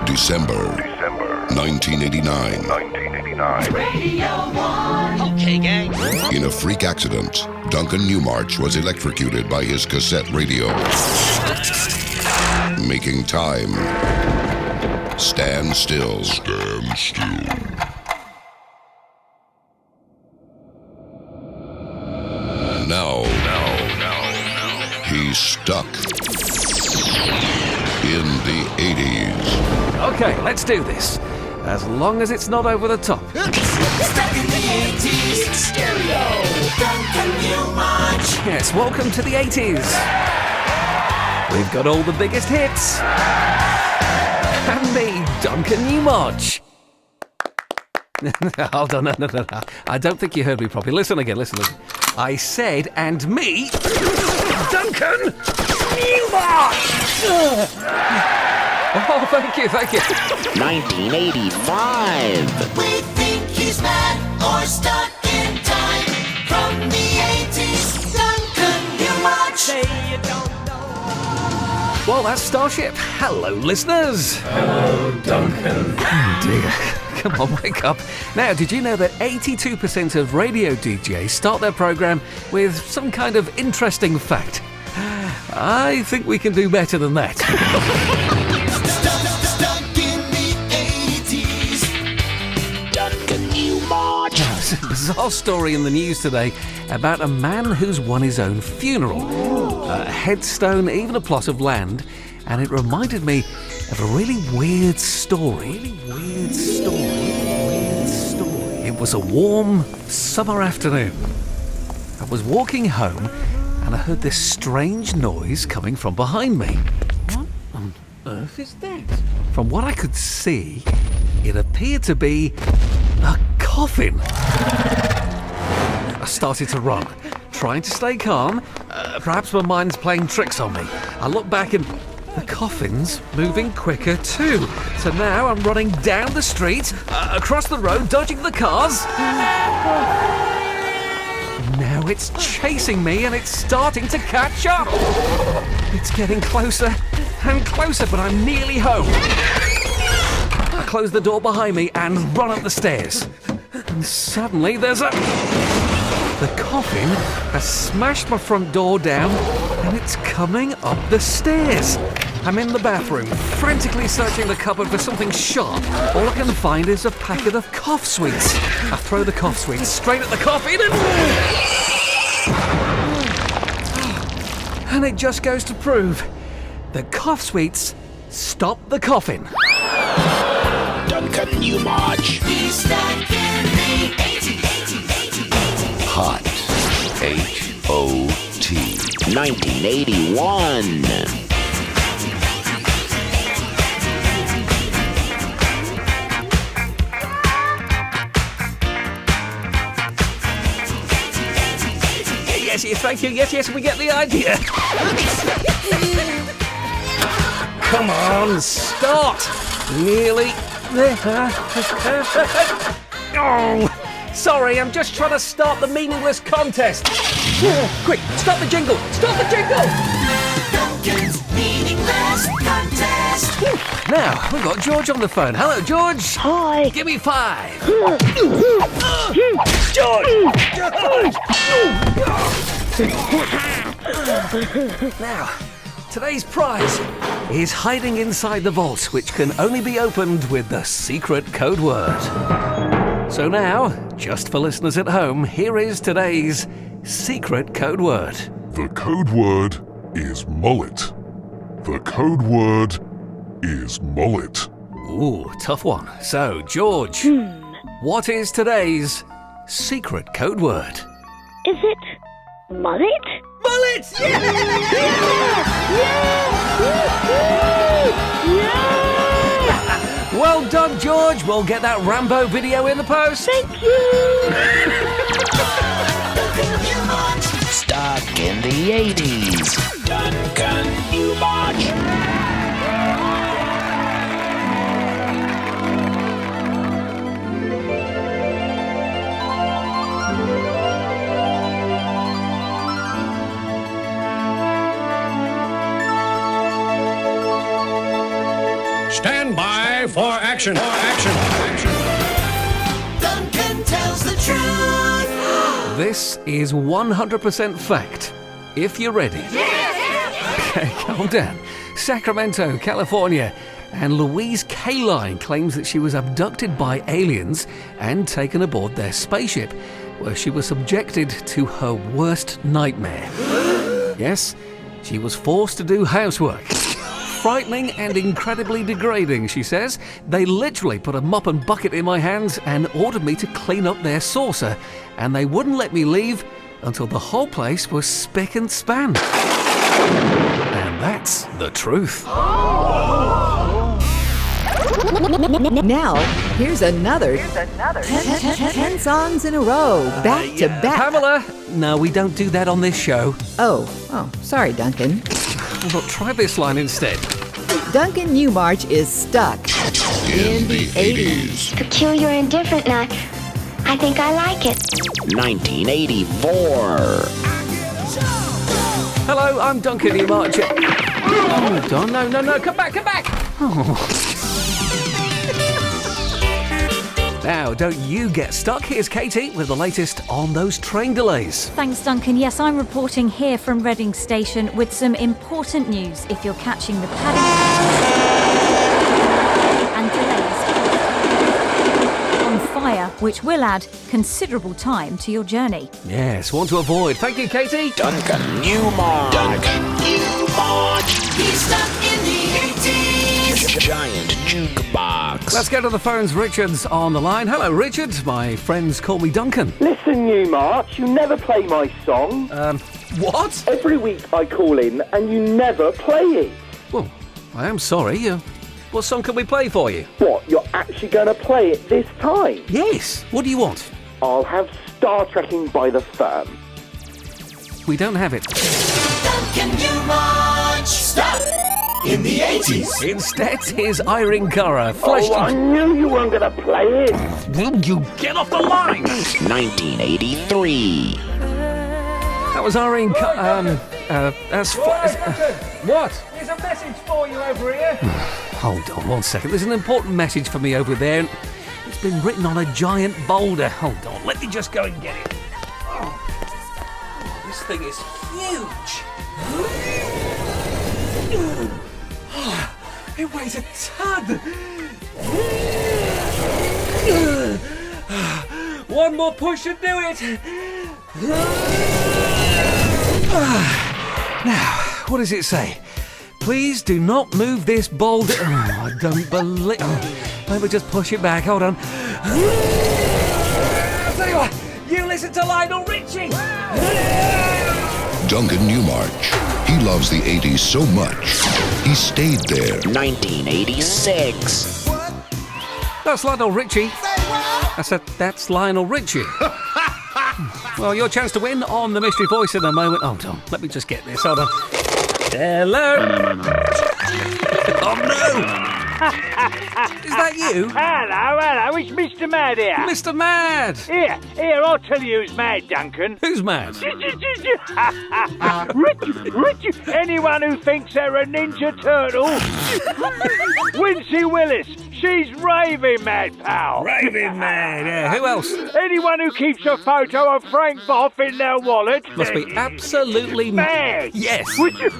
December 1989. Radio 1. Okay, gang. In a freak accident, Duncan Newmarch was electrocuted by his cassette radio. Making time stand still. Stand still. Now, he's stuck in the 80s. Okay, let's do this. As long as it's not over the top. Stuck in the 80s. It's stereo. Duncan Newmarch. Yes, welcome to the 80s. We've got all the biggest hits. And me, Duncan Newmarch. Hold on, no. I don't think you heard me properly. Listen again. I said, and me, Duncan Newmarch. Oh, thank you. 1985. We think he's mad or stuck in time. From the 80s, Duncan Newmarch. Say you don't know. Well, that's Starship. Hello, listeners. Hello, Duncan. Oh, dear. Come on, wake up. Now, did you know that 82% of radio DJs start their program with some kind of interesting fact? I think we can do better than that. Stuck in the 80s. Duncan Newmarch. There's a bizarre story in the news today about a man who's won his own funeral. A headstone, even a plot of land. And it reminded me of a really weird story. It was a warm summer afternoon. I was walking home and I heard this strange noise coming from behind me. What on earth is that? From what I could see, it appeared to be a coffin. I started to run, trying to stay calm. Perhaps my mind's playing tricks on me. I look back and the coffin's moving quicker too. So now I'm running down the street, across the road, dodging the cars. Now it's chasing me and it's starting to catch up. It's getting closer and closer, but I'm nearly home. I close the door behind me and run up the stairs. And suddenly there's the coffin has smashed my front door down and it's coming up the stairs. I'm in the bathroom, frantically searching the cupboard for something sharp. All I can find is a packet of cough sweets. I throw the cough sweets straight at the coffin and it just goes to prove that cough sweets stop the coffin. Duncan Newmarch. He's stuck in the 80s. Hot. H-O-T. 1981. Yes, thank you. Yes, we get the idea. Come on, start. Nearly there. Oh, sorry, I'm just trying to start the meaningless contest. Quick, stop the jingle. Duncan's meaningless contest. Now, we've got George on the phone. Hello, George. Hi. Give me 5. Now, today's prize is hiding inside the vault, which can only be opened with the secret code word. So now, just for listeners at home, here is today's secret code word. The code word is mullet. The code word is mullet. Ooh, tough one. So, George, what is today's secret code word? Is it mullet? Mullet! Yeah! Well done, George. We'll get that Rambo video in the post. Thank you. Stuck in the 80s. Duncan Newmarch. Stand by for action. Duncan tells the truth. This is 100% fact. If you're ready. Okay, calm down. Sacramento, California. And Louise Kaline claims that she was abducted by aliens and taken aboard their spaceship, where she was subjected to her worst nightmare. Yes, she was forced to do housework. Frightening and incredibly degrading, she says. They literally put a mop and bucket in my hands and ordered me to clean up their saucer, and they wouldn't let me leave until the whole place was spick and span. And that's the truth. Now, here's another 10 songs in a row, back to back. Pamela, no, we don't do that on this show. Oh, sorry, Duncan. Well, look, try this line instead. Duncan Newmarch is stuck In the 80s. Peculiar and different, Nuck. I think I like it. 1984. Hello, I'm Duncan Newmarch. Oh, Don, no, come back. Oh. Now, don't you get stuck. Here's Katie with the latest on those train delays. Thanks, Duncan. Yes, I'm reporting here from Reading Station with some important news if you're catching the Paddington and delays on fire, which will add considerable time to your journey. Yes, one to avoid. Thank you, Katie. Duncan Newmarch. He's stuck in the 80s. Giant jukebox. Let's go to the phones. Richard's on the line. Hello, Richard. My friends call me Duncan. Listen, Newmarch, you never play my song. What? Every week I call in and you never play it. Well, I am sorry. What song can we play for you? What, you're actually going to play it this time? Yes. What do you want? I'll have Star Trekking by the Firm. We don't have it. Duncan Newmarch. Stuck in the 80s. Instead, here's Irene Cara. Flesh. Oh, I knew you weren't going to play it. Will you get off the line? 1983. That was Irene Cara. What? There's a message for you over here. Hold on 1 second. There's an important message for me over there. It's been written on a giant boulder. Hold on. Let me just go and get it. Oh, this thing is huge. It weighs a ton. One more push and do it. Now, what does it say? Please do not move this boulder. Oh, I don't believe. Let me just push it back. Hold on. I'll tell you what. You listen to Lionel Richie. Duncan Newmarch. He loves the 80s so much, he stayed there. 1986. That's Lionel Richie. I said, that's Lionel Richie. Well, your chance to win on the mystery voice in a moment. Hold on. Let me just get this. Hold on. Hello. Oh, no. Is that you? Hello, it's Mr. Mad here. Mr. Mad. Here, I'll tell you who's mad, Duncan. Who's mad? Richie, anyone who thinks they're a Ninja Turtle. Wincy Willis, she's raving mad, pal. Raving mad, yeah. Who else? Anyone who keeps a photo of Frank Boff in their wallet. Must be absolutely mad. Yes. Would you?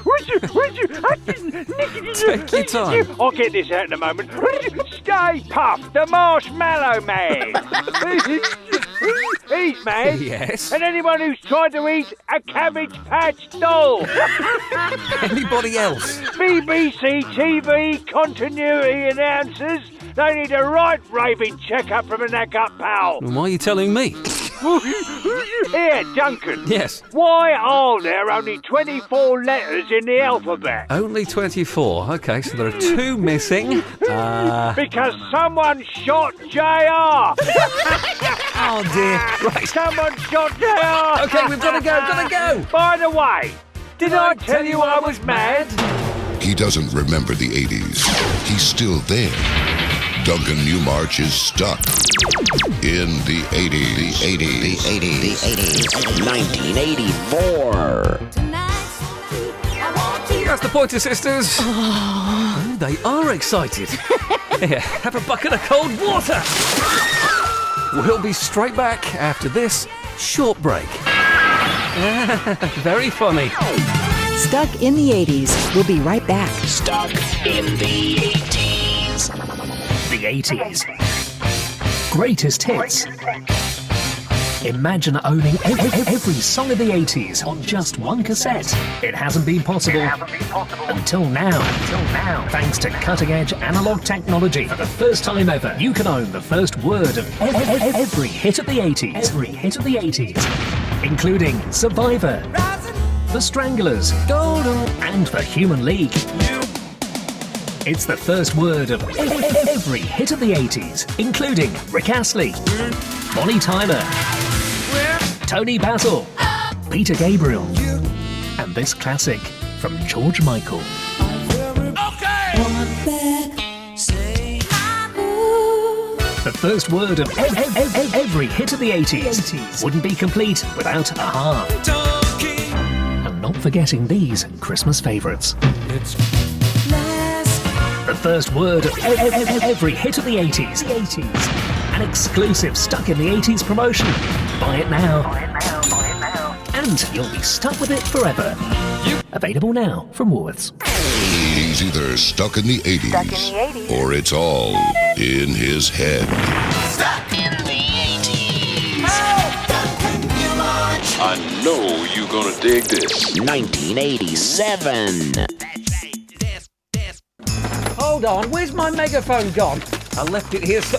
Take your time. I'll get this out in a moment. Stay Puff, the Marshmallow Man. He's mad. Yes. And anyone who's tried to eat a Cabbage Patch doll. Anybody else? BBC TV continuity announcers. They need a right raving checkup from a neck-up pal. And why are you telling me? Here, Duncan. Yes. Why are there only 24 letters in the alphabet? Only 24. Okay, so there are 2 missing. Because someone shot JR. Oh, dear. Right. Someone shot JR. Okay, we've got to go. By the way, did I tell you I was mad? He doesn't remember the 80s. He's still there. Duncan Newmarch is stuck in the 80s. The 80s. 1984. That's the Pointer Sisters. they are excited. Here, have a bucket of cold water. We'll be straight back after this short break. Very funny. Stuck in the 80s. We'll be right back. Stuck in the 80s. The 80s. Greatest hits. Imagine owning every song of the 80s on just one cassette. It hasn't been possible until now. Thanks to cutting-edge analog technology, for the first time ever, you can own the first word of every hit of the 80s. Every hit of the 80s, including Survivor, The Stranglers, Golden, and The Human League. It's the first word of every hit of the 80s, including Rick Astley, Bonnie Tyler, Tony Basil, Peter Gabriel, and this classic from George Michael. The first word of every hit of the 80s wouldn't be complete without Aha. And not forgetting these Christmas favourites. The first word of every hit of the 80s. An exclusive Stuck in the 80s promotion. Buy it now. And you'll be stuck with it forever. Available now from Woolworths. He's either stuck in the 80s, or it's all in his head. Stuck in the 80s. Duncan Newmarch. I know you're gonna dig this. 1987. Hold on, where's my megaphone gone? I left it here so...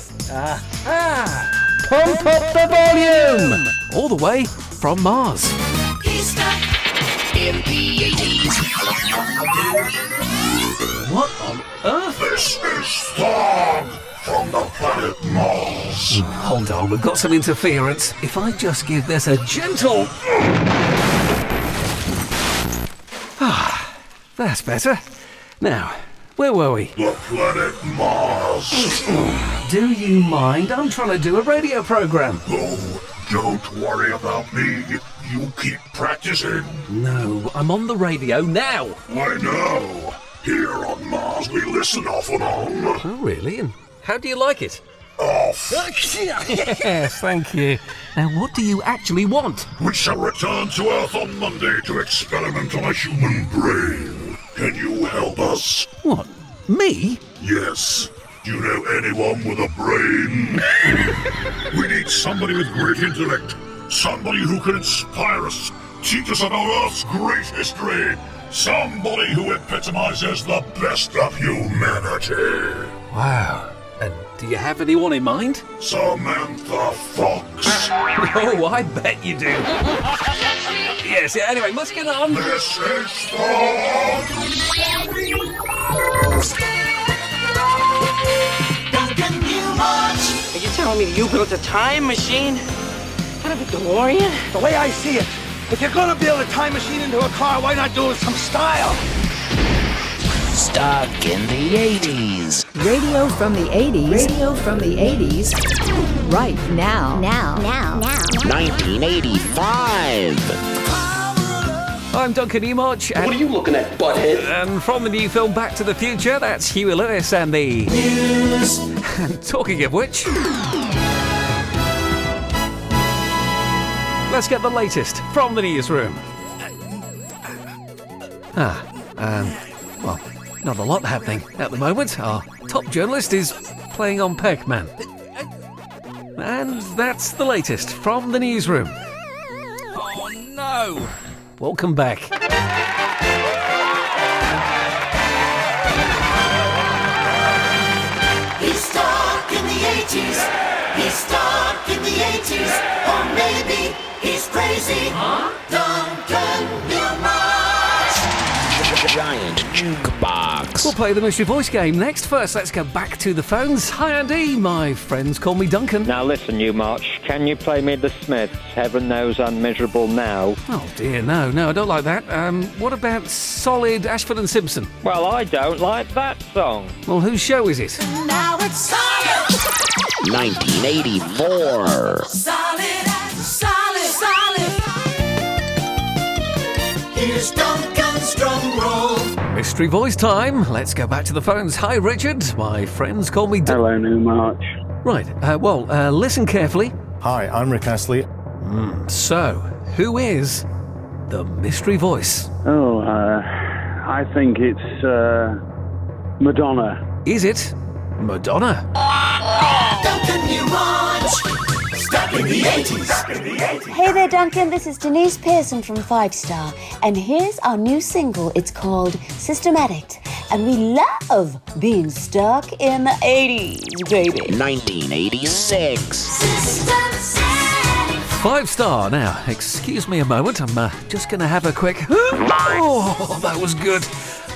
Pump up the volume! All the way from Mars. He's stuck In the 80s. What on earth? This is Fog from the planet Mars. Hold on, we've got some interference. If I just give this a gentle... That's better. Now, where were we? The planet Mars. Do you mind? I'm trying to do a radio program. Oh, don't worry about me. You keep practicing. No, I'm on the radio now. I know. Here on Mars, we listen off and on. Oh, really? And how do you like it? Off. Yes, thank you. Now, what do you actually want? We shall return to Earth on Monday to experiment on a human brain. Can you help us? What? Me? Yes. Do you know anyone with a brain? We need somebody with great intellect. Somebody who can inspire us, teach us about Earth's great history. Somebody who epitomizes the best of humanity. Wow. And do you have anyone in mind? Samantha Fox. Oh, I bet you do. Yes, yeah, anyway, let's get on. This is Fog. Duncan Newmarch. Are you telling me you built a time machine out of a DeLorean? The way I see it, if you're gonna build a time machine into a car, why not do it with some style? Stuck in the 80s. Radio from the 80s. Radio from the 80s. Right now. 1985. I'm Duncan Newmarch. And What are you looking at, butthead? And from the new film Back to the Future, that's Huey Lewis and the... News. And talking of which... Let's get the latest from the newsroom. Well, not a lot happening at the moment. Our top journalist is playing on Pac-Man. And that's the latest from the newsroom. Oh no! Welcome back. He's stuck in the 80s. He's stuck in the 80s. Or maybe he's crazy. Duncan Newmarch. Giant jukebox. We'll play the mystery voice game next. First, let's go back to the phones. Hi, Andy. My friends call me Duncan. Now listen, Newmarch, can you play me the Smiths, Heaven Knows Unmeasurable Now? Oh dear, no, I don't like that. What about Solid Ashford and Simpson? Well, I don't like that song. Well, whose show is it? Now it's solid. 1984. Solid as solid. Here's Duncan's drum roll. Mystery voice time. Let's go back to the phones. Hi, Richard. My friends call me... Hello, Newmarch. Right, listen carefully. Hi, I'm Rick Astley. So, who is the mystery voice? Oh, I think it's Madonna. Is it Madonna? Duncan Newmarch, stuck in the 80s. Hey there, Duncan. This is Denise Pearson from 5 Star. And here's our new single. It's called Systematic. And we love being stuck in the 80s, baby. 1986. 5 Star. Now, excuse me a moment. I'm just going to have a quick... Oh, that was good.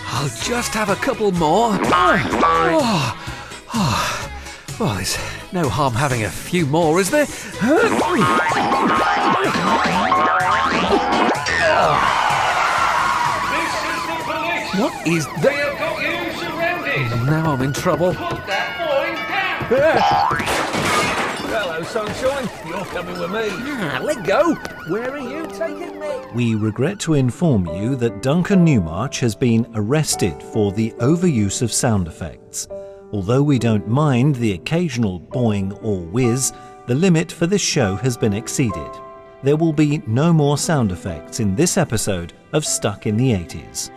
I'll just have a couple more. Well, there's no harm having a few more, is there? What is that? They have got you surrounded. Now I'm in trouble. Put that boy down. Hello, sunshine. You're coming with me. Let go. Where are you taking me? We regret to inform you that Duncan Newmarch has been arrested for the overuse of sound effects. Although we don't mind the occasional boing or whiz, the limit for this show has been exceeded. There will be no more sound effects in this episode of Stuck in the 80s.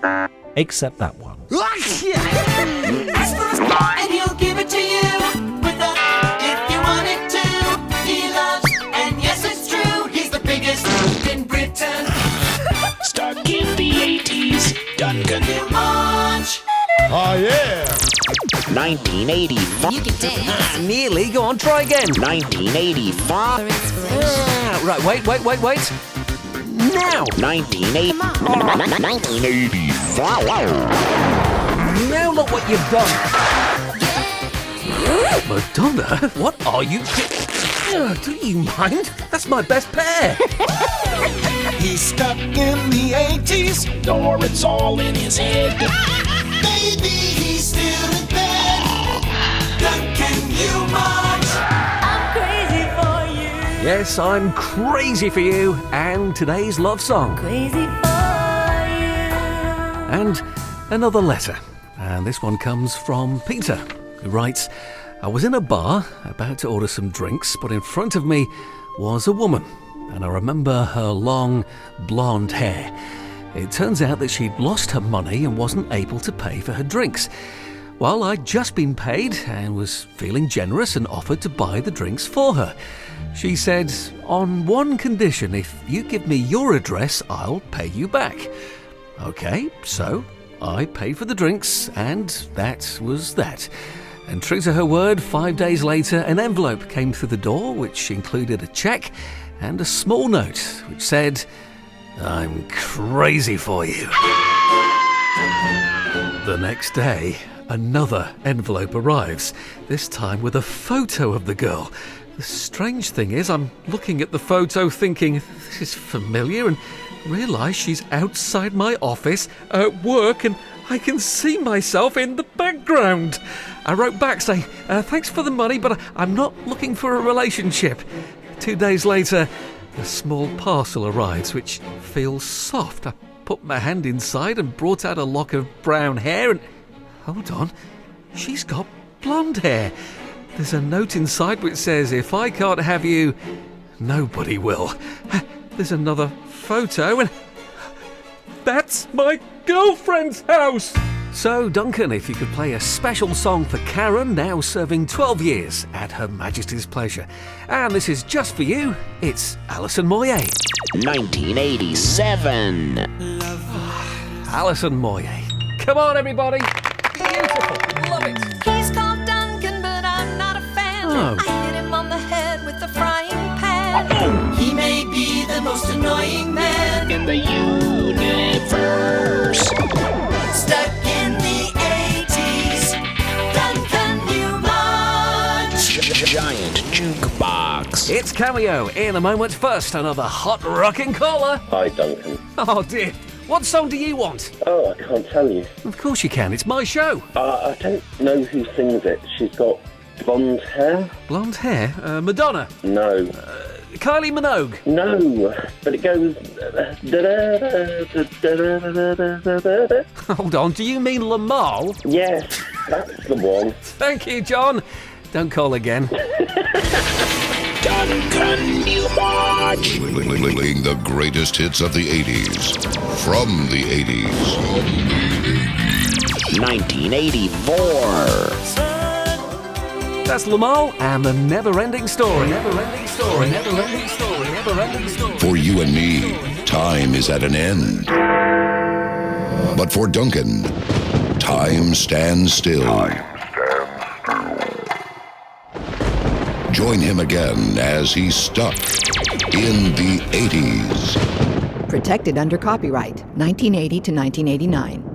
Except that one. Ask for a spot and he'll give it to you. With a, if you want it to. He loves, and yes it's true, he's the biggest in Britain. Stuck in the 80s. Duncan Newmarch. Oh, yeah. 1985. You can dance. Nearly. Go on, try again. 1985. Right, wait. Now. 1985. Now look what you've done. Madonna, what are you... do you mind? That's my best pair. He's stuck in the 80s. Or it's all in his head. Maybe he's still in bed. Duncan Newmarch. I'm crazy for you. Yes, I'm crazy for you. And today's love song. Crazy for you. And another letter. And this one comes from Peter, who writes, I was in a bar about to order some drinks, but in front of me was a woman. And I remember her long blonde hair. It turns out that she'd lost her money and wasn't able to pay for her drinks. Well, I'd just been paid and was feeling generous and offered to buy the drinks for her. She said, on one condition, if you give me your address, I'll pay you back. Okay, so I paid for the drinks, and that was that. And true to her word, 5 days later, an envelope came through the door, which included a cheque and a small note, which said, I'm crazy for you. The next day, another envelope arrives, this time with a photo of the girl. The strange thing is, I'm looking at the photo thinking, this is familiar, and realise she's outside my office at work and I can see myself in the background. I wrote back saying, thanks for the money, but I'm not looking for a relationship. 2 days later, a small parcel arrives, which feels soft. I put my hand inside and brought out a lock of brown hair and... Hold on, she's got blonde hair. There's a note inside which says, if I can't have you, nobody will. There's another photo and... That's my girlfriend's house! So, Duncan, if you could play a special song for Karen, now serving 12 years at Her Majesty's pleasure. And this is just for you, it's Alison Moyet. 1987. Alison Moyet. Come on, everybody! Beautiful, love it! He's called Duncan, but I'm not a fan. Oh. I hit him on the head with a frying pan. He may be the most annoying man In the universe. stuck in the 80s. Duncan Newmarch. Giant jukebox. It's Cameo in a moment. First, another hot rocking caller. Hi, Duncan. Oh dear, what song do you want? Oh, I can't tell you. Of course you can, it's my show. I don't know who sings it. She's got blonde hair. Blonde hair? Madonna? No. Kylie Minogue? No, but it goes... Hold on, do you mean Lamal? Yes, that's the one. Thank you, John. Don't call again. Duncan Newmarch. Playing the greatest hits of the 80s. From the 80s. 1984. That's Lamal and the never-ending story. Never-ending story. Never-ending story. Never-ending story. For you and me, time is at an end. But for Duncan, time stands still. Join him again as he's stuck in the 80s. Protected under copyright 1980 to 1989.